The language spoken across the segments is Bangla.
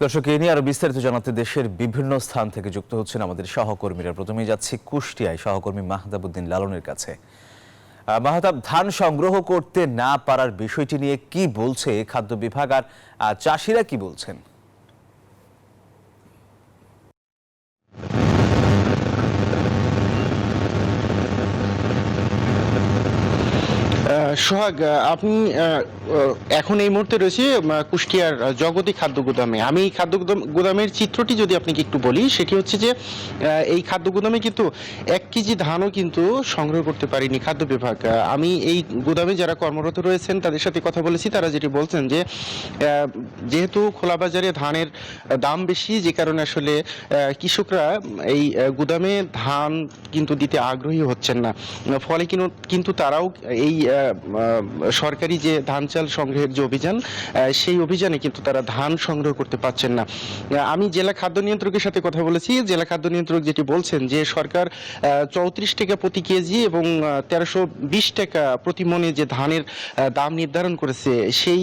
দর্শক, এই নিয়ে আরো বিস্তারিত জানাতে দেশের বিভিন্ন স্থান থেকে যুক্ত হচ্ছেন আমাদের সহকর্মীরা। প্রথমেই যাচ্ছি কুষ্টিয়ায় সহকর্মী মাহতাবউদ্দিন লালনের কাছে। মাহতাব, ধান সংগ্রহ করতে না পারার বিষয়টি নিয়ে কি বলছে খাদ্য বিভাগ, আর চাষিরা কি বলছেন? সোহাগ, আপনি এখন এই মুহূর্তে রয়েছে কুষ্টিয়ার জগতী খাদ্য গুদামে। আমি এই খাদ্য গুদামের চিত্রটি যদি আপনাকে একটু বলি, সেটি হচ্ছে যে এই খাদ্য গুদামে কিন্তু 1 কেজি ধানও কিন্তু সংগ্রহ করতে পারিনি খাদ্য বিভাগ। আমি এই গুদামে যারা কর্মরত রয়েছেন তাদের সাথে কথা বলেছি, তারা যেটি বলছেন যে যেহেতু খোলা বাজারে ধানের দাম বেশি, যে কারণে আসলে কৃষকরা এই গুদামে ধান কিন্তু দিতে আগ্রহী হচ্ছেন না। ফলে কিন্তু তারাও এই সরকারি যে ধান চাল সংগ্রহের যে অভিযান, সেই অভিযানে কিন্তু তারা ধান সংগ্রহ করতে পারছেন না। আমি জেলা খাদ্য নিয়ন্ত্রকের সাথে কথা বলেছি। জেলা খাদ্য নিয়ন্ত্রক যেটি বলছেন যে সরকার 34 টাকা প্রতি কেজি এবং 1320 টাকা প্রতি মনে যে ধানের দাম নির্ধারণ করেছে, সেই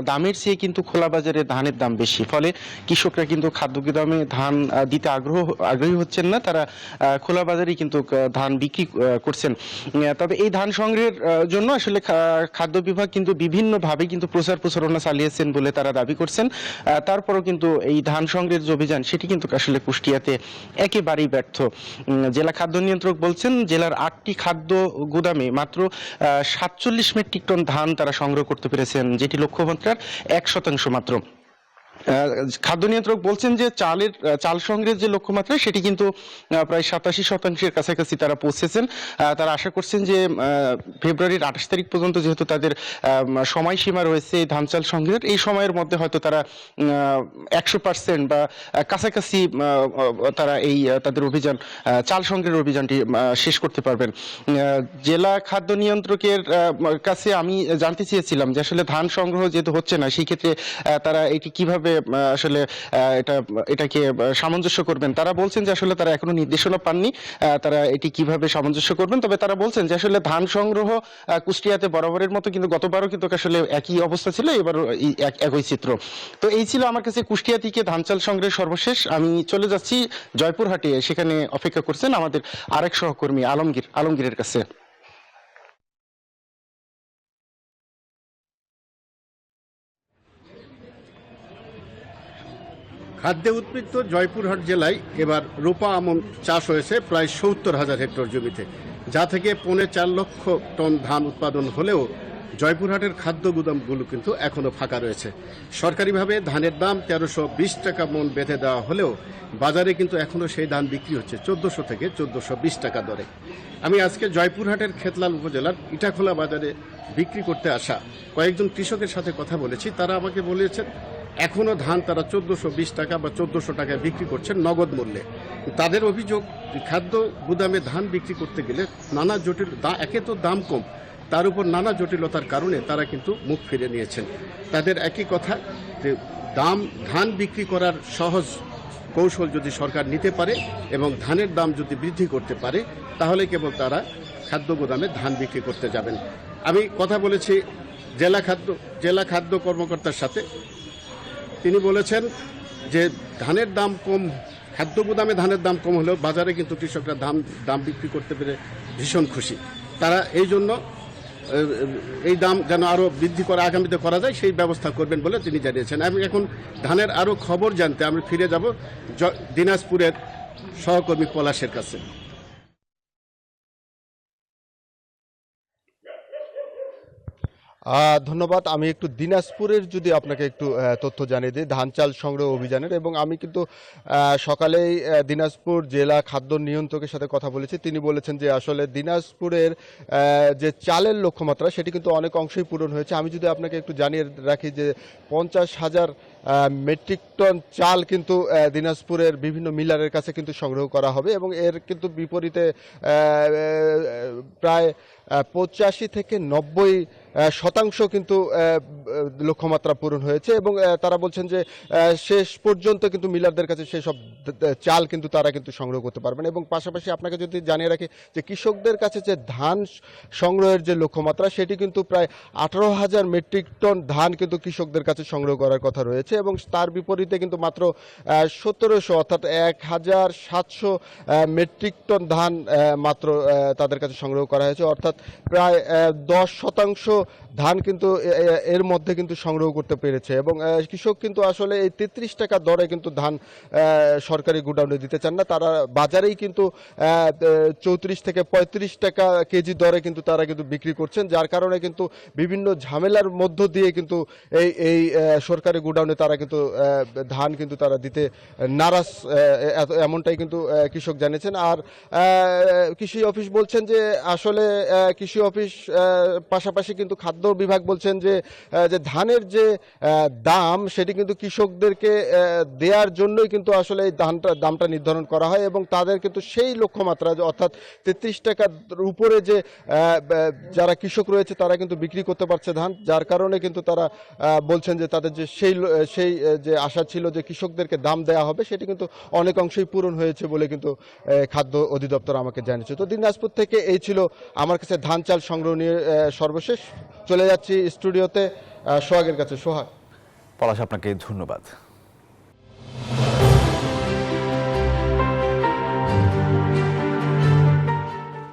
দামের চেয়ে কিন্তু খোলা বাজারে ধানের দাম বেশি। ফলে কৃষকরা কিন্তু খাদ্য গুদামে ধান দিতে আগ্রহী হচ্ছেন না, তারা খোলা বাজারেই কিন্তু ধান বিক্রি করছেন। তবে এই ধান সংগ্রহের জন্য আসলে খাদ্য বিভাগ কিন্তু বিভিন্নভাবে কিন্তু প্রচারণা চালিয়েছেন বলে তারা দাবি করছেন। তারপরও কিন্তু এই ধান সংগ্রহের যে অভিযান, সেটি কিন্তু আসলে কুষ্টিয়াতে একেবারেই ব্যর্থ। জেলা খাদ্য নিয়ন্ত্রক বলছেন জেলার 8টি খাদ্য গুদামে মাত্র 47 মেট্রিক টন ধান তারা সংগ্রহ করতে পেরেছেন, যেটি লক্ষ্যমাত্রার 1% মাত্র। খাদ্য নিয়ন্ত্রক বলছেন যে চাল সংগ্রহের যে লক্ষ্যমাত্রা, সেটি কিন্তু প্রায় 87% কাছাকাছি তারা পৌঁছেছেন। তারা আশা করছেন যে ফেব্রুয়ারির 28 তারিখ পর্যন্ত, যেহেতু তাদের সময়সীমা রয়েছে ধান চাল সংগ্রহের, এই সময়ের মধ্যে হয়তো তারা 100% বা কাছাকাছি তারা এই তাদের অভিযান, চাল সংগ্রহের অভিযানটি শেষ করতে পারবেন। জেলা খাদ্য নিয়ন্ত্রকের কাছে আমি জানতে চেয়েছিলাম যে আসলে ধান সংগ্রহ যেহেতু হচ্ছে না, সেই ক্ষেত্রে তারা এটি কিভাবে আসলে এটাকে সামঞ্জস্য করবেন। তারা বলছেন যে আসলে তারা এখনো নির্দেশনা পাননি তারা এটি কিভাবে সামঞ্জস্য করবেন। তবে তারা বলছেন যে আসলে ধান সংগ্রহ কুষ্টিয়াতে বরাবরের মতো কিন্তু গতবারও কিন্তু আসলে একই অবস্থা ছিল, এবারও একই চিত্র। তো এই ছিল আমার কাছে কুষ্টিয়া থেকে ধান চাল সংগ্রহের সর্বশেষ। আমি চলে যাচ্ছি জয়পুরহাটে, সেখানে অপেক্ষা করছেন আমাদের আরেক সহকর্মী আলমগীরের কাছে। খাদ্যে উদ্বৃত্ত জয়পুরহাট জেলায় এবার রূপা আমন চাষ হয়েছে প্রায় 70,000 হেক্টর জমিতে, যা থেকে 4.25 লক্ষ টন ধান উৎপাদন হলেও জয়পুরহাটের খাদ্য গুদামগুলো কিন্তু এখনো ফাঁকা রয়েছে। সরকারিভাবে ধানের দাম 1320 টাকা মন বেঁধে দেওয়া হলেও বাজারে কিন্তু এখনো সেই ধান বিক্রি হচ্ছে 1400 থেকে 1420 টাকা দরে। আমি আজকে জয়পুরহাটের খেতলাল উপজেলার ইটাখোলা বাজারে বিক্রি করতে আসা কয়েকজন কৃষকের সাথে কথা বলেছি। তারা আমাকে বলেছেন এখনো ধান তারা 1420 টাকা বা 1400 টাকায় বিক্রি করছেন নগদ মূল্যে। তাদের অভিযোগ, খাদ্য গুদামে ধান বিক্রি করতে গেলে নানা জটিল, একে তো দাম কম, তার উপর নানা জটিলতার কারণে তারা কিন্তু মুখ ফিরে নিয়েছেন। তাদের একই কথা যে ধান বিক্রি করার সহজ কৌশল যদি সরকার নিতে পারে এবং ধানের দাম যদি বৃদ্ধি করতে পারে, তাহলে কেবল তারা খাদ্য গুদামে ধান বিক্রি করতে যাবেন। আমি কথা বলেছি জেলা খাদ্য কর্মকর্তার সাথে। তিনি বলেছেন যে ধানের দাম কম, খাদ্য গুদামে ধানের দাম কম হলেও বাজারে কিন্তু কৃষকরা দাম বিক্রি করতে পেরে ভীষণ খুশি। তারা এই জন্য এই দাম যেন আরও বৃদ্ধি করা আগামীতে করা যায় সেই ব্যবস্থা করবেন বলে তিনি জানিয়েছেন। আমি এখন ধানের আরও খবর জানতে আমি ফিরে যাব দিনাজপুরের সহকর্মী পলাশের কাছে। ধন্যবাদ। আমি একটু দিনাজপুরের যদি আপনাকে একটু তথ্য জানিয়ে দিই ধান চাল সংগ্রহ অভিযানের, এবং আমি কিন্তু সকালেই দিনাজপুর জেলা খাদ্য নিয়ন্ত্রকের সাথে কথা বলেছি। তিনি বলেছেন যে আসলে দিনাজপুরের যে চালের লক্ষ্যমাত্রা, সেটি কিন্তু অনেক অংশেই পূরণ হয়েছে। আমি যদি আপনাকে একটু জানিয়ে রাখি যে 50,000 মেট্রিক টন চাল কিন্তু দিনাজপুরের বিভিন্ন মিলারের কাছে কিন্তু সংগ্রহ করা হবে, এবং এর কিন্তু বিপরীতে প্রায় 85 থেকে 90% কিন্তু লক্ষ্যমাত্রা পূরণ হয়েছে, এবং তারা বলছেন যে শেষ পর্যন্ত কিন্তু মিলারদের কাছে সেই সব চাল কিন্তু তারা কিন্তু সংগ্রহ করতে পারবেন। এবং পাশাপাশি আপনাকে যদি জানিয়ে রাখি যে কৃষকদের কাছে যে ধান সংগ্রহের যে লক্ষ্যমাত্রা, সেটি কিন্তু প্রায় 18,000 মেট্রিক টন ধান কিন্তু কৃষকদের কাছে সংগ্রহ করার কথা রয়েছে। করেছে এবং তার বিপরীতে কিন্তু মাত্র 1700 অর্থাৎ 1700 মেট্রিক টন ধান মাত্র তাদের কাছে সংগ্রহ করা হয়েছে, অর্থাৎ প্রায় 10% ধান কিন্তু এর মধ্যে কিন্তু সংগ্রহ করতে পেরেছে। এবং কৃষক কিন্তু আসলে এই 33 টাকা দরে কিন্তু ধান সরকারি গোডাউনে দিতে চান না, তারা বাজারেই কিন্তু 34 থেকে 35 টাকা কেজি দরে কিন্তু তারা কিন্তু বিক্রি করছেন, যার কারণে কিন্তু বিভিন্ন ঝামেলার মধ্য দিয়ে কিন্তু এই সরকারি গোডাউনে তারা কিন্তু ধান কিন্তু তারা দিতে নারাজ, এমনটাই কিন্তু কৃষক জানিয়েছেন। আর কৃষি অফিস বলছেন যে আসলে কৃষি অফিস পাশাপাশি কিন্তু খাদ্য বিভাগ বলছেন যে ধানের যে দাম সেটি কিন্তু কৃষকদেরকে দেওয়ার জন্যই কিন্তু আসলে এই দামটা নির্ধারণ করা হয় এবং তাদের কিন্তু সেই লক্ষ্যমাত্রা অর্থাৎ 33 টাকার উপরে যে যারা কৃষক রয়েছে তারা কিন্তু বিক্রি করতে পারছে ধান, যার কারণে কিন্তু তারা বলছেন যে তাদের যে সেই যে আশা ছিল যে কৃষকদেরকে দাম দেওয়া হবে সেটি কিন্তু অনেক অংশেই পূরণ হয়েছে বলে কিন্তু খাদ্য অধিদপ্তর আমাকে জানিয়েছে। তো দিনাজপুর থেকে এই ছিল আমার কাছে ধান চাল সংগ্রহ নিয়ে সর্বশেষ। চলে যাচ্ছি স্টুডিওতে সোহাগের কাছে। সোহাগ। পলাশ, আপনাকে ধন্যবাদ।